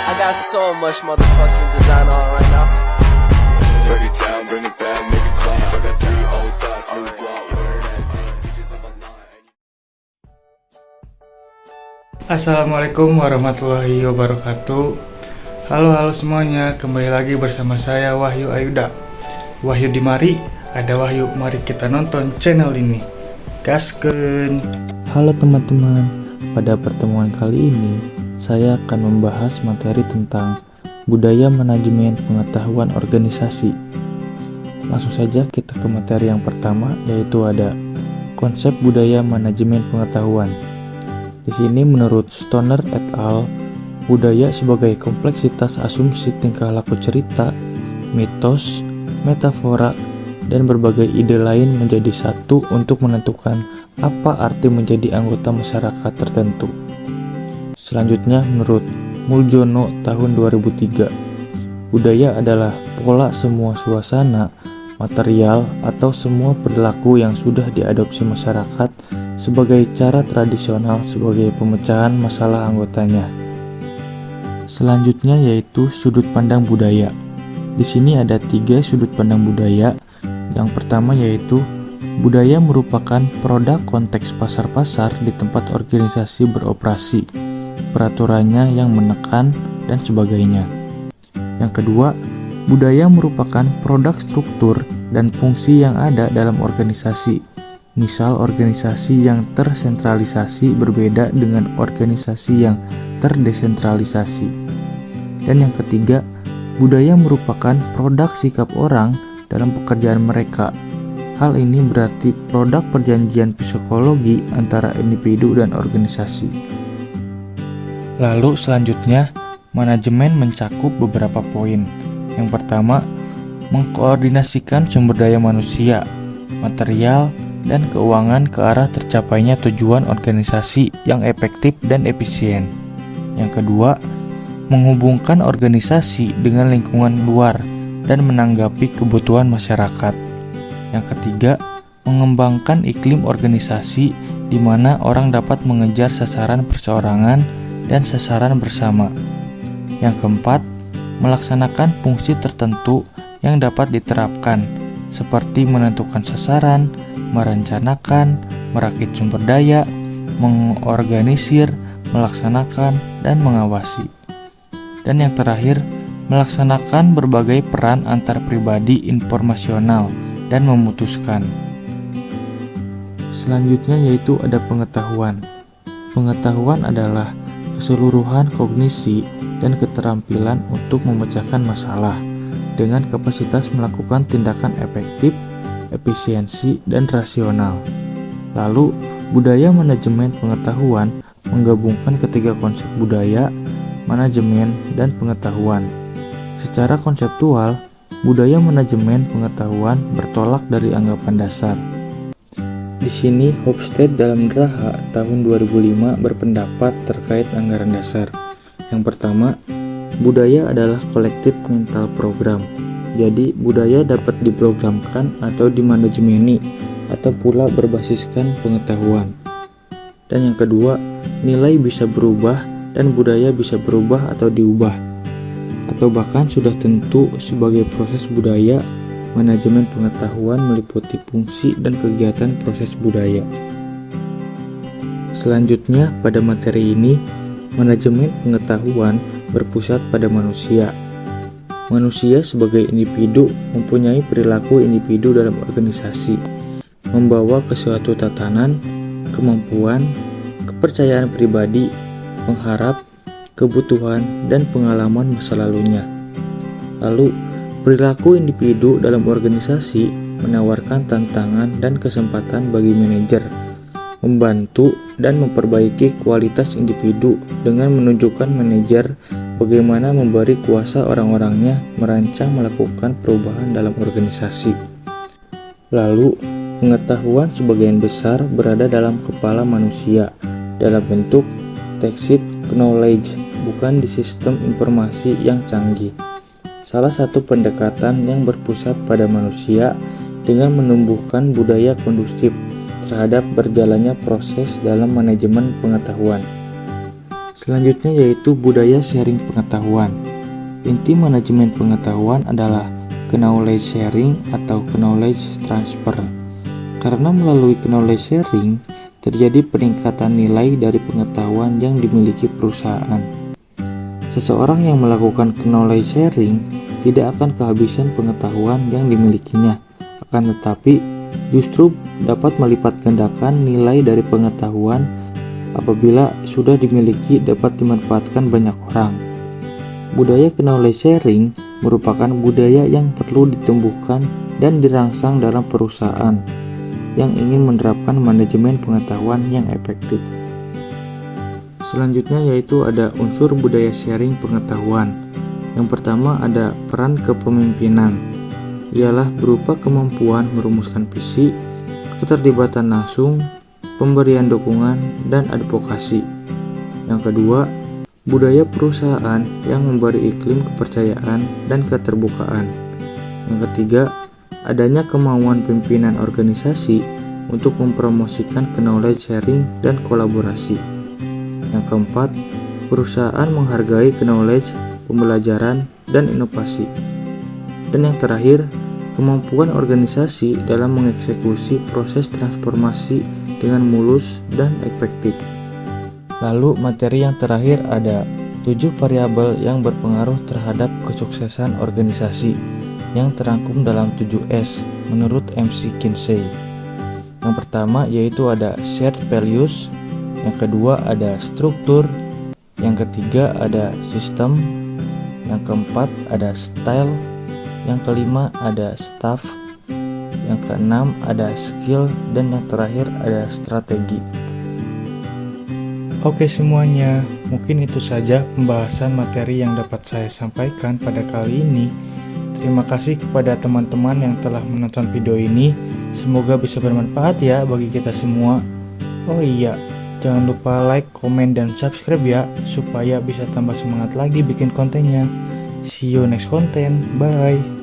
I got so much motherfucking design on right now. Break it down, bring it back, make it clap. I got 3 old thoughts, new block, where that bitches on my line. Assalamualaikum warahmatullahi wabarakatuh. Halo semuanya, kembali lagi bersama saya Wahyu Ayuda. Wahyu di mari, ada Wahyu, mari kita nonton channel ini. Gaskeun. Halo teman-teman, pada pertemuan kali ini saya akan membahas materi tentang budaya manajemen pengetahuan organisasi. Langsung saja kita ke materi yang pertama, yaitu ada konsep budaya manajemen pengetahuan. Di sini menurut Stoner et al., budaya sebagai kompleksitas asumsi tingkah laku cerita, mitos, metafora, dan berbagai ide lain menjadi satu untuk menentukan apa arti menjadi anggota masyarakat tertentu. Selanjutnya menurut Muljono tahun 2003, budaya adalah pola semua suasana, material, atau semua perilaku yang sudah diadopsi masyarakat sebagai cara tradisional sebagai pemecahan masalah anggotanya. Selanjutnya yaitu sudut pandang budaya. Di sini ada 3 sudut pandang budaya. Yang pertama yaitu budaya merupakan produk konteks pasar-pasar di tempat organisasi beroperasi, peraturannya yang menekan, dan sebagainya. Yang kedua, budaya merupakan produk struktur dan fungsi yang ada dalam organisasi. Misal organisasi yang tersentralisasi berbeda dengan organisasi yang terdesentralisasi. Dan yang ketiga, budaya merupakan produk sikap orang dalam pekerjaan mereka. Hal ini berarti produk perjanjian psikologi antara individu dan organisasi. Lalu selanjutnya, manajemen mencakup beberapa poin. Yang pertama, mengkoordinasikan sumber daya manusia, material, dan keuangan ke arah tercapainya tujuan organisasi yang efektif dan efisien. Yang kedua, menghubungkan organisasi dengan lingkungan luar dan menanggapi kebutuhan masyarakat. Yang ketiga, mengembangkan iklim organisasi di mana orang dapat mengejar sasaran perseorangan dan sasaran bersama. Yang keempat, melaksanakan fungsi tertentu yang dapat diterapkan, seperti menentukan sasaran, merencanakan, merakit sumber daya, mengorganisir, melaksanakan, dan mengawasi. Dan yang terakhir, melaksanakan berbagai peran antar pribadi informasional dan memutuskan. Selanjutnya yaitu ada pengetahuan. Pengetahuan adalah keseluruhan kognisi dan keterampilan untuk memecahkan masalah dengan kapasitas melakukan tindakan efektif, efisiensi, dan rasional. Lalu, budaya manajemen pengetahuan menggabungkan ketiga konsep budaya, manajemen, dan pengetahuan. Secara konseptual, budaya manajemen pengetahuan bertolak dari anggapan dasar. Di sini Hofstede dalam Geraha tahun 2005 berpendapat terkait anggaran dasar. Yang pertama, budaya adalah kolektif mental program. Jadi, budaya dapat diprogramkan atau dimanajemeni atau pula berbasiskan pengetahuan. Dan yang kedua, nilai bisa berubah dan budaya bisa berubah atau diubah, atau bahkan sudah tentu sebagai proses budaya. Manajemen pengetahuan meliputi fungsi dan kegiatan proses budaya. Selanjutnya, pada materi ini, manajemen pengetahuan berpusat pada manusia. Manusia sebagai individu mempunyai perilaku individu dalam organisasi, membawa ke suatu tatanan, kemampuan, kepercayaan pribadi, pengharap, kebutuhan, dan pengalaman masa lalunya. Lalu, perilaku individu dalam organisasi menawarkan tantangan dan kesempatan bagi manajer, membantu dan memperbaiki kualitas individu dengan menunjukkan manajer bagaimana memberi kuasa orang-orangnya merancang melakukan perubahan dalam organisasi. Lalu, pengetahuan sebagian besar berada dalam kepala manusia dalam bentuk tacit knowledge, bukan di sistem informasi yang canggih. Salah satu pendekatan yang berpusat pada manusia dengan menumbuhkan budaya kondusif terhadap berjalannya proses dalam manajemen pengetahuan. Selanjutnya yaitu budaya sharing pengetahuan. Inti manajemen pengetahuan adalah knowledge sharing atau knowledge transfer. Karena melalui knowledge sharing, terjadi peningkatan nilai dari pengetahuan yang dimiliki perusahaan. Seseorang yang melakukan knowledge sharing tidak akan kehabisan pengetahuan yang dimilikinya, akan tetapi justru dapat melipat gandakan nilai dari pengetahuan apabila sudah dimiliki dapat dimanfaatkan banyak orang. Budaya knowledge sharing merupakan budaya yang perlu ditumbuhkan dan dirangsang dalam perusahaan yang ingin menerapkan manajemen pengetahuan yang efektif. Selanjutnya yaitu ada unsur budaya sharing pengetahuan. Yang pertama ada peran kepemimpinan. Ialah berupa kemampuan merumuskan visi, keterlibatan langsung, pemberian dukungan, dan advokasi. Yang kedua, budaya perusahaan yang memberi iklim kepercayaan dan keterbukaan. Yang ketiga, adanya kemauan pimpinan organisasi untuk mempromosikan knowledge sharing dan kolaborasi. Yang keempat, perusahaan menghargai knowledge, pembelajaran, dan inovasi. Dan yang terakhir, kemampuan organisasi dalam mengeksekusi proses transformasi dengan mulus dan efektif. Lalu materi yang terakhir ada 7 variabel yang berpengaruh terhadap kesuksesan organisasi yang terangkum dalam 7S menurut MC Kinsey. Yang pertama yaitu ada shared values, yang kedua ada struktur, yang ketiga ada sistem, yang keempat ada style, yang kelima ada staff, yang keenam ada skill, dan yang terakhir ada strategi. Oke semuanya, mungkin itu saja pembahasan materi yang dapat saya sampaikan pada kali ini. Terima kasih kepada teman-teman yang telah menonton video ini. Semoga bisa bermanfaat ya bagi kita semua. Oh iya, jangan lupa like, komen, dan subscribe ya, supaya bisa tambah semangat lagi bikin kontennya. See you next content, bye.